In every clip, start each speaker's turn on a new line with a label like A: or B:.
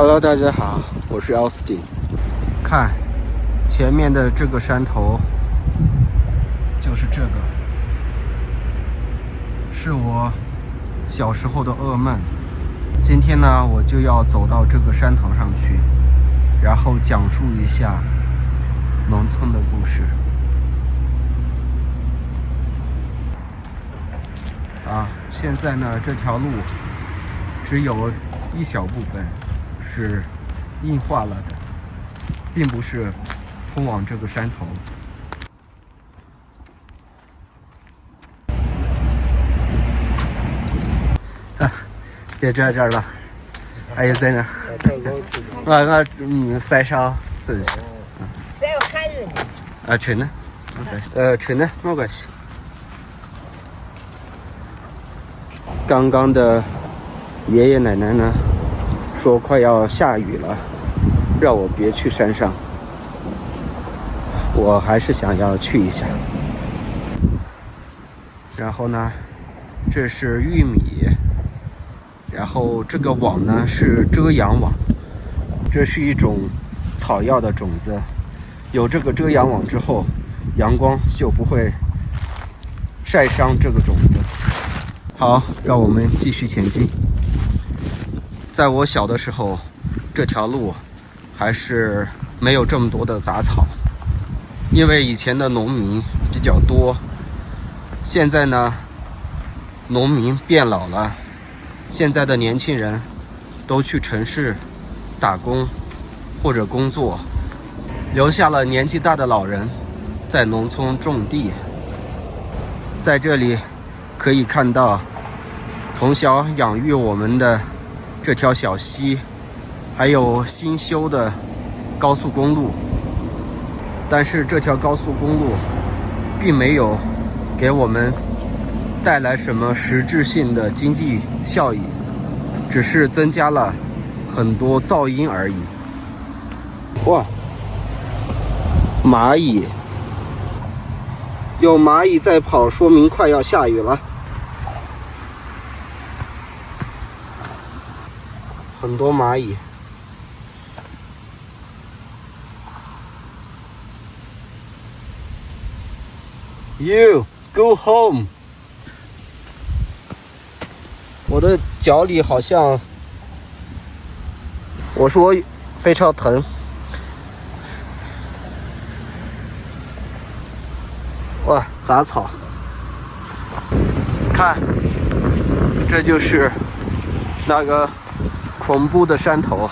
A: Hello， 大家好，我是 Austin。看前面的这个山头，就是这个，是我小时候的噩梦。今天呢，我就要走到这个山头上去，然后讲述一下农村的故事。现在呢，这条路只有一小部分是硬化了的，并不是通往这个山头。也在这儿了，还有在呢。我晒伤自己。
B: 晒寒人
A: 呢。吹呢，没关系。吹呢，没关系。刚刚的爷爷奶奶呢说快要下雨了，让我别去山上。我还是想要去一下。然后呢，这是玉米，然后这个网呢是遮阳网，这是一种草药的种子。有这个遮阳网之后，阳光就不会晒伤这个种子。好，让我们继续前进。在我小的时候，这条路还是没有这么多的杂草，因为以前的农民比较多。现在呢，农民变老了，现在的年轻人都去城市打工或者工作，留下了年纪大的老人在农村种地。在这里可以看到从小养育我们的这条小溪，还有新修的高速公路。但是这条高速公路并没有给我们带来什么实质性的经济效益，只是增加了很多噪音而已。哇，蚂蚁，有蚂蚁在跑，说明快要下雨了。很多蚂蚁。You go home。我的脚里好像，我说非常疼。哇，杂草。看，这就是那个恐怖的山头。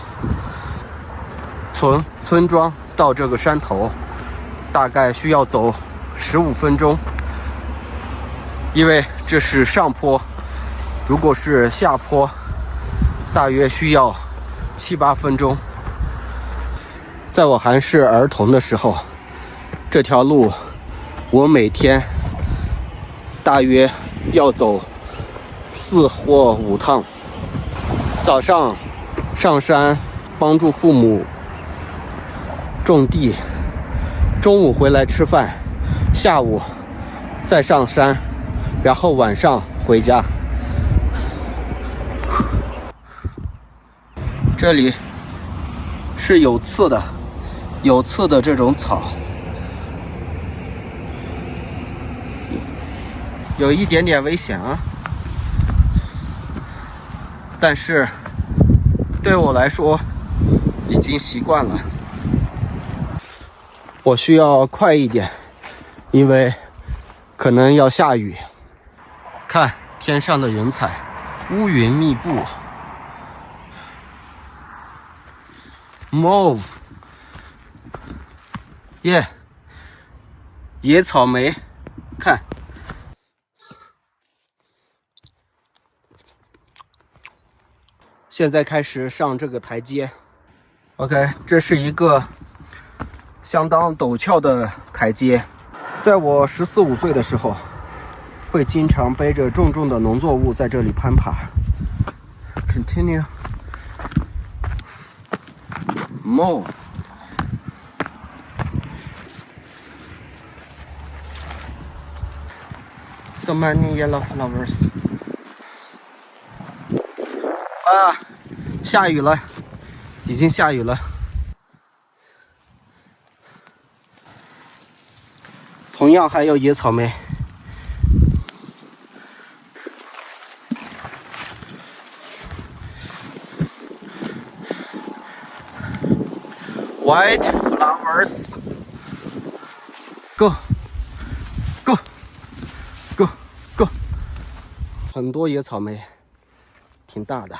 A: 从村庄到这个山头大概需要走15分钟，因为这是上坡，如果是下坡大约需要7、8分钟。在我还是儿童的时候，这条路我每天大约要走4或5趟。早上上山帮助父母种地，中午回来吃饭，下午再上山，然后晚上回家。这里是有刺的这种草，有一点点危险啊，但是对我来说已经习惯了。我需要快一点，因为可能要下雨。看天上的云彩，乌云密布。Mauve， 耶，野草莓，看。现在开始上这个台阶。OK， 这是一个相当陡峭的台阶。在我14、15岁的时候，会经常背着重重的农作物在这里攀爬。Continue. More. So many yellow flowers. 下雨了，已经下雨了。同样还有野草莓。White flowers. Go, go, go, go. 很多野草莓，挺大的。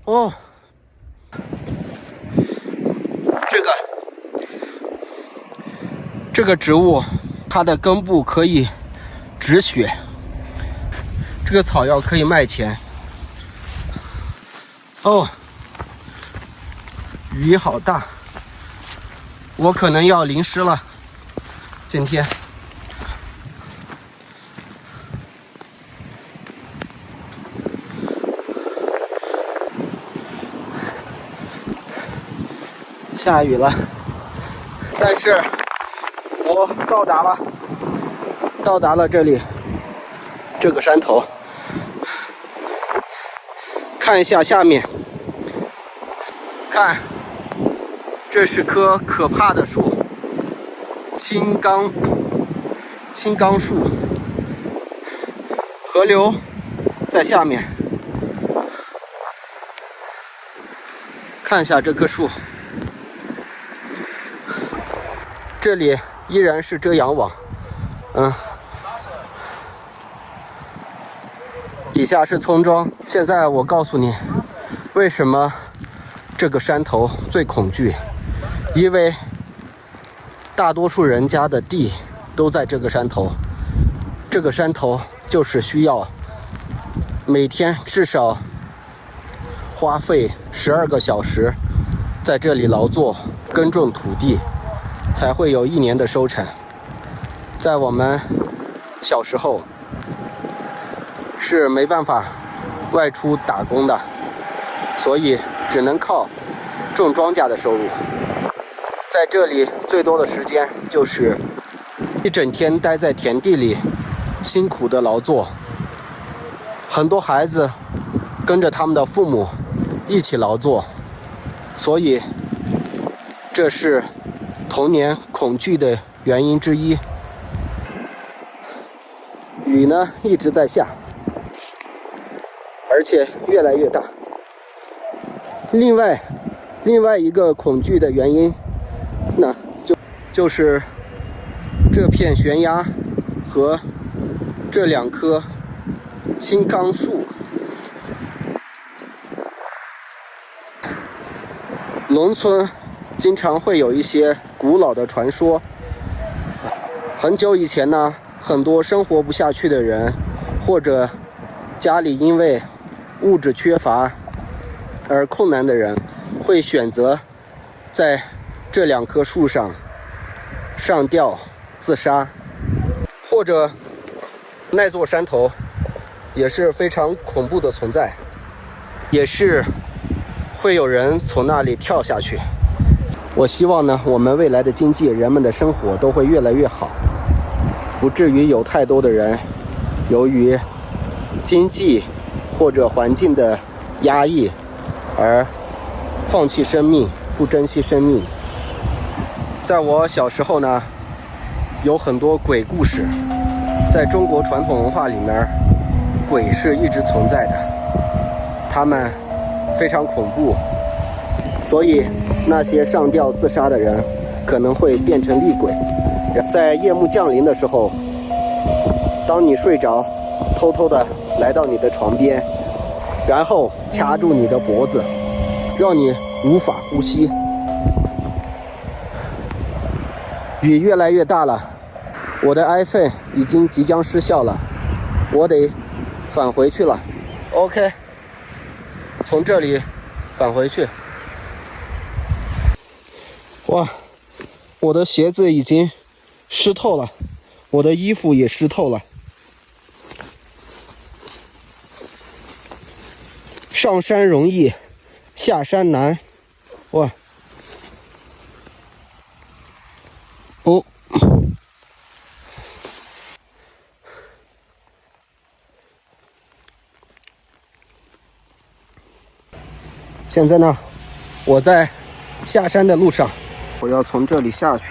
A: 哦，这个植物，它的根部可以止血，这个草药可以卖钱。哦，雨好大，我可能要淋湿了，今天。下雨了，但是我到达了这里，这个山头，看一下下面，看，这是棵可怕的树，青冈树，河流在下面，看一下这棵树。这里依然是遮阳网，底下是村庄。现在我告诉你，为什么这个山头最恐惧？因为大多数人家的地都在这个山头，这个山头就是需要每天至少花费12个小时在这里劳作耕种土地，才会有1年的收成。在我们小时候是没办法外出打工的，所以只能靠种庄稼的收入。在这里最多的时间就是一整天待在田地里辛苦的劳作，很多孩子跟着他们的父母一起劳作，所以这是童年恐惧的原因之一。雨呢一直在下，而且越来越大。另外一个恐惧的原因，那就是这片悬崖和这2棵青冈树。农村经常会有一些古老的传说。很久以前呢，很多生活不下去的人，或者家里因为物质缺乏而困难的人，会选择在这2棵树上上吊自杀，或者那座山头也是非常恐怖的存在，也是会有人从那里跳下去。我希望呢，我们未来的经济，人们的生活都会越来越好，不至于有太多的人由于经济或者环境的压抑而放弃生命，不珍惜生命。在我小时候呢，有很多鬼故事，在中国传统文化里面，鬼是一直存在的，他们非常恐怖，所以那些上吊自杀的人可能会变成厉鬼。在夜幕降临的时候，当你睡着，偷偷的来到你的床边，然后掐住你的脖子，让你无法呼吸。雨越来越大了，我的 iPhone 即将失效了，我得返回去了。OK， 从这里返回去。哇，我的鞋子已经湿透了，我的衣服也湿透了。上山容易，下山难。哇！哦，现在呢，我在下山的路上，我要从这里下去，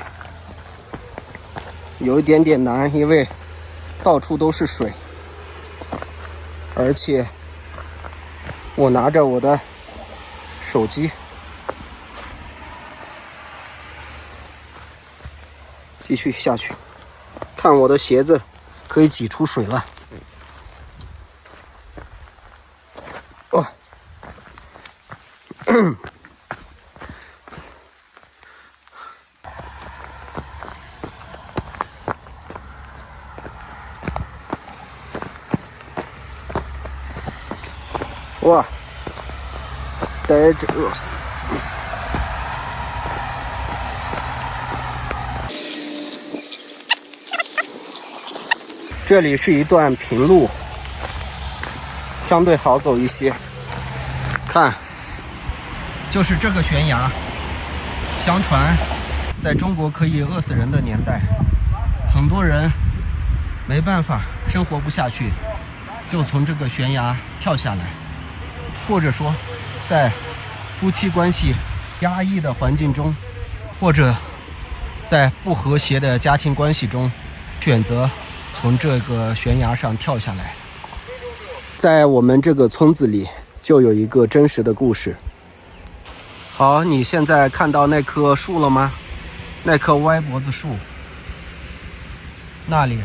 A: 有一点点难，因为到处都是水，而且我拿着我的手机，继续下去，看我的鞋子可以挤出水了。哦，哇 ，dangerous。这里是一段平路，相对好走一些。看，就是这个悬崖。相传，在中国可以饿死人的年代，很多人没办法，生活不下去，就从这个悬崖跳下来，或者说，在夫妻关系压抑的环境中，或者在不和谐的家庭关系中，选择从这个悬崖上跳下来。在我们这个村子里就有一个真实的故事。好，你现在看到那棵树了吗？那棵歪脖子树，那里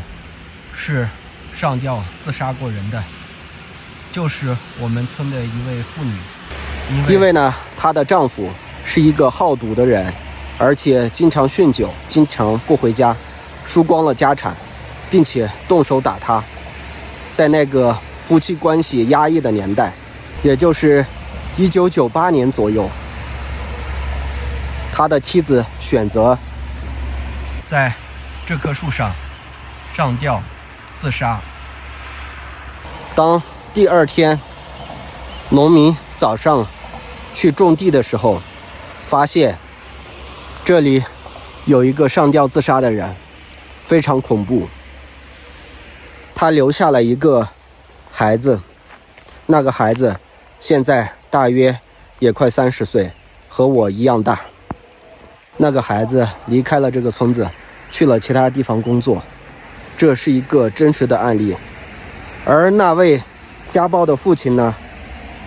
A: 是上吊自杀过人的，就是我们村的一位妇女。因为呢，她的丈夫是一个好赌的人，而且经常酗酒，经常不回家，输光了家产，并且动手打她。在那个夫妻关系压抑的年代，也就是1998年左右，他的妻子选择在这棵树上上吊自杀。当第二天农民早上去种地的时候，发现这里有一个上吊自杀的人，非常恐怖。他留下了一个孩子，那个孩子现在大约也快30岁，和我一样大。那个孩子离开了这个村子，去了其他地方工作，这是一个真实的案例。而那位家暴的父亲呢，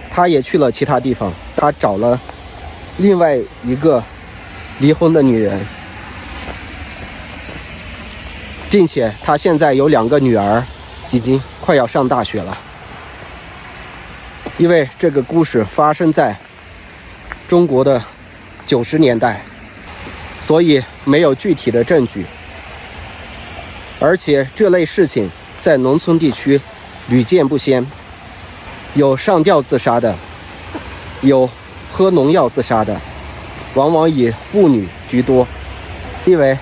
A: 他也去了其他地方，他找了另外一个离婚的女人，并且他现在有2个女儿，已经快要上大学了。因为这个故事发生在中国的90年代，所以没有具体的证据，而且这类事情在农村地区屡见不鲜，有上吊自杀的，有喝农药自杀的，往往以妇女居多。因为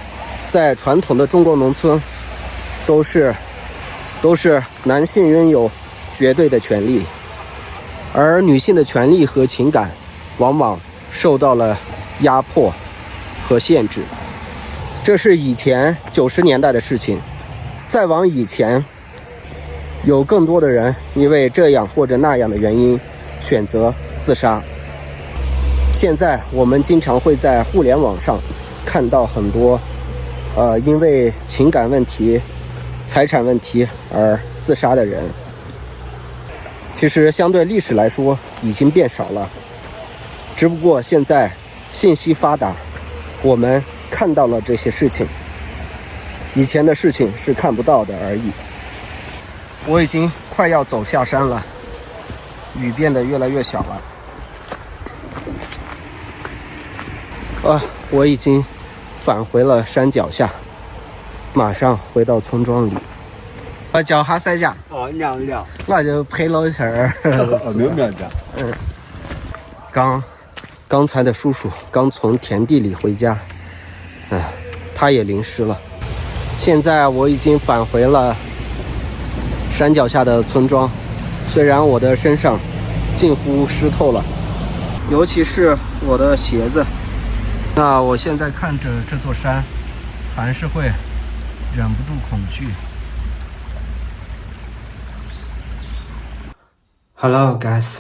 A: 在传统的中国农村，都是男性拥有绝对的权利，而女性的权利和情感往往受到了压迫和限制。这是以前90年代的事情。再往以前，有更多的人因为这样或者那样的原因选择自杀。现在我们经常会在互联网上看到很多因为情感问题、财产问题而自杀的人。其实相对历史来说已经变少了，只不过现在信息发达，我们看到了这些事情，以前的事情是看不到的而已。我已经快要走下山了，雨变得越来越小了。我已经返回了山脚下，马上回到村庄里。我叫哈塞家。
C: 娘娘。
A: 我就陪了一下儿。
C: 没有娘家。
A: 刚才的叔叔刚从田地里回家，他也淋湿了。现在我已经返回了山脚下的村庄，虽然我的身上近乎湿透了，尤其是我的鞋子。那我现在看着这座山，还是会忍不住恐惧。Hello guys，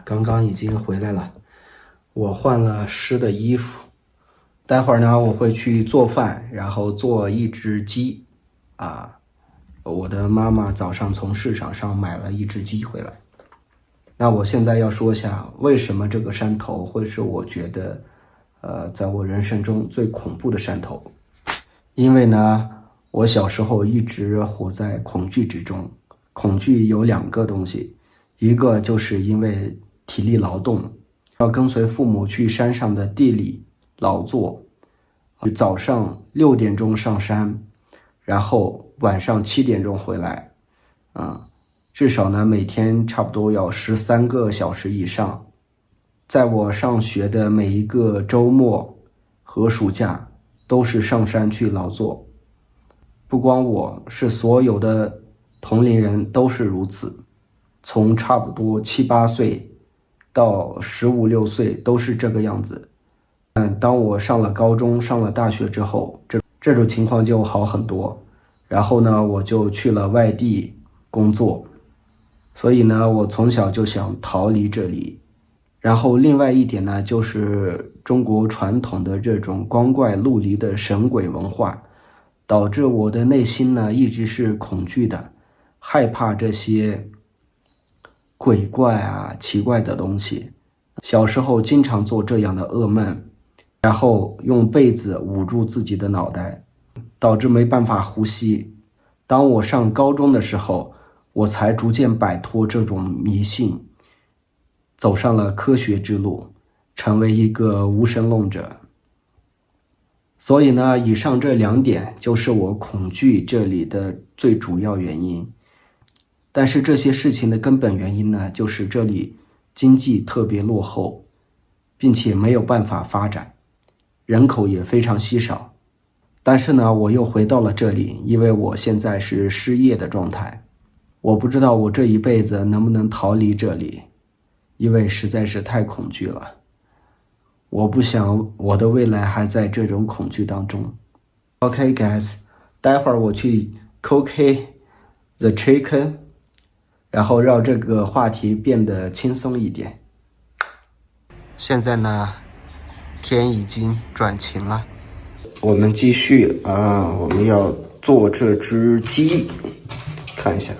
A: 刚刚已经回来了。我换了湿的衣服，待会儿呢我会去做饭，然后做一只鸡啊。我的妈妈早上从市场上买了一只鸡回来。那我现在要说一下，为什么这个山头会是我觉得在我人生中最恐怖的山头。因为呢我小时候一直活在恐惧之中。恐惧有2个东西，一个就是因为体力劳动，要跟随父母去山上的地里劳作，早上6点钟上山，然后晚上7点钟回来，至少呢每天差不多要13个小时以上。在我上学的每一个周末和暑假都是上山去劳作，不光我，是所有的同龄人都是如此，从差不多7、8岁到15、16岁都是这个样子。当我上了高中、上了大学之后，这种情况就好很多。然后呢，我就去了外地工作，所以呢，我从小就想逃离这里。然后另外一点呢，就是中国传统的这种光怪陆离的神鬼文化，导致我的内心呢一直是恐惧的，害怕这些鬼怪啊、奇怪的东西。小时候经常做这样的噩梦，然后用被子捂住自己的脑袋，导致没办法呼吸。当我上高中的时候，我才逐渐摆脱这种迷信，走上了科学之路，成为一个无神论者。所以呢，以上这2点就是我恐惧这里的最主要原因。但是这些事情的根本原因呢，就是这里经济特别落后，并且没有办法发展，人口也非常稀少。但是呢，我又回到了这里，因为我现在是失业的状态。我不知道我这一辈子能不能逃离这里，因为实在是太恐惧了。我不想我的未来还在这种恐惧当中。OK guys， 待会儿我去 cook the chicken， 然后让这个话题变得轻松一点。现在呢，天已经转晴了，我们继续我们要做这只鸡，看一下。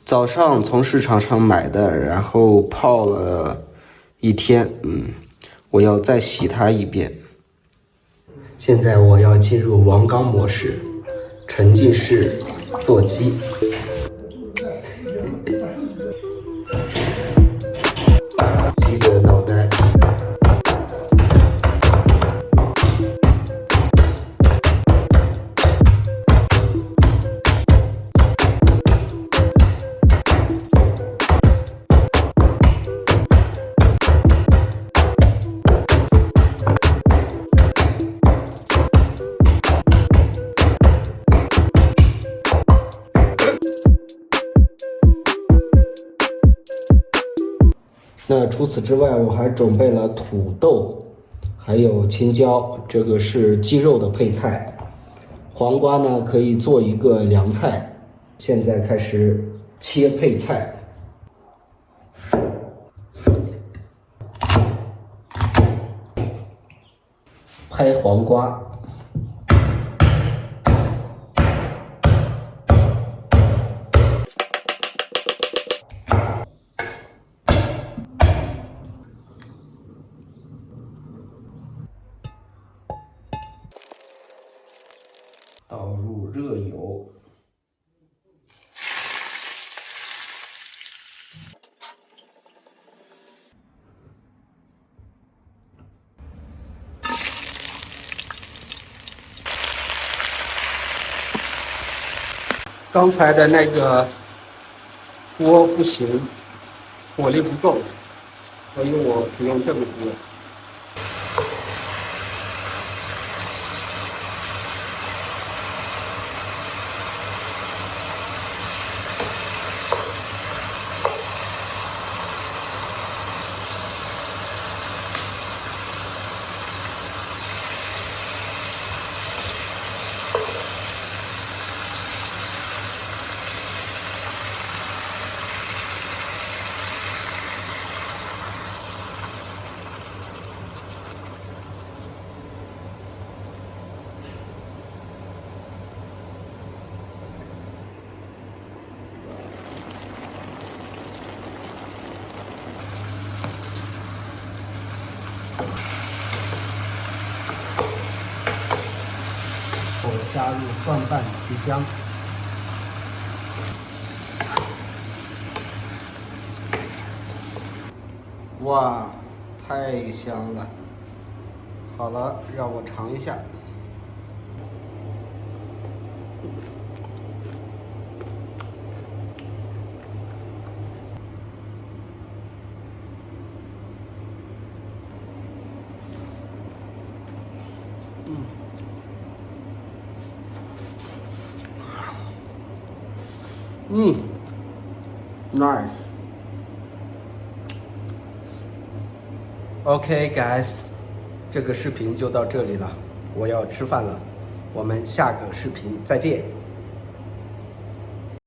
A: 早上从市场上买的，然后泡了1天，我要再洗它一遍。现在我要进入王刚模式，沉浸式做鸡。鸡的脑袋。那除此之外，我还准备了土豆，还有青椒，这个是鸡肉的配菜。黄瓜呢，可以做一个凉菜。现在开始切配菜。拍黄瓜。倒入热油，刚才的那个锅不行，火力不够，所以我使用这个锅。后加入蒜瓣提香。哇，太香了！好了，让我尝一下。Nice. OK, guys， 这个视频就到这里了，我要吃饭了，我们下个视频再见。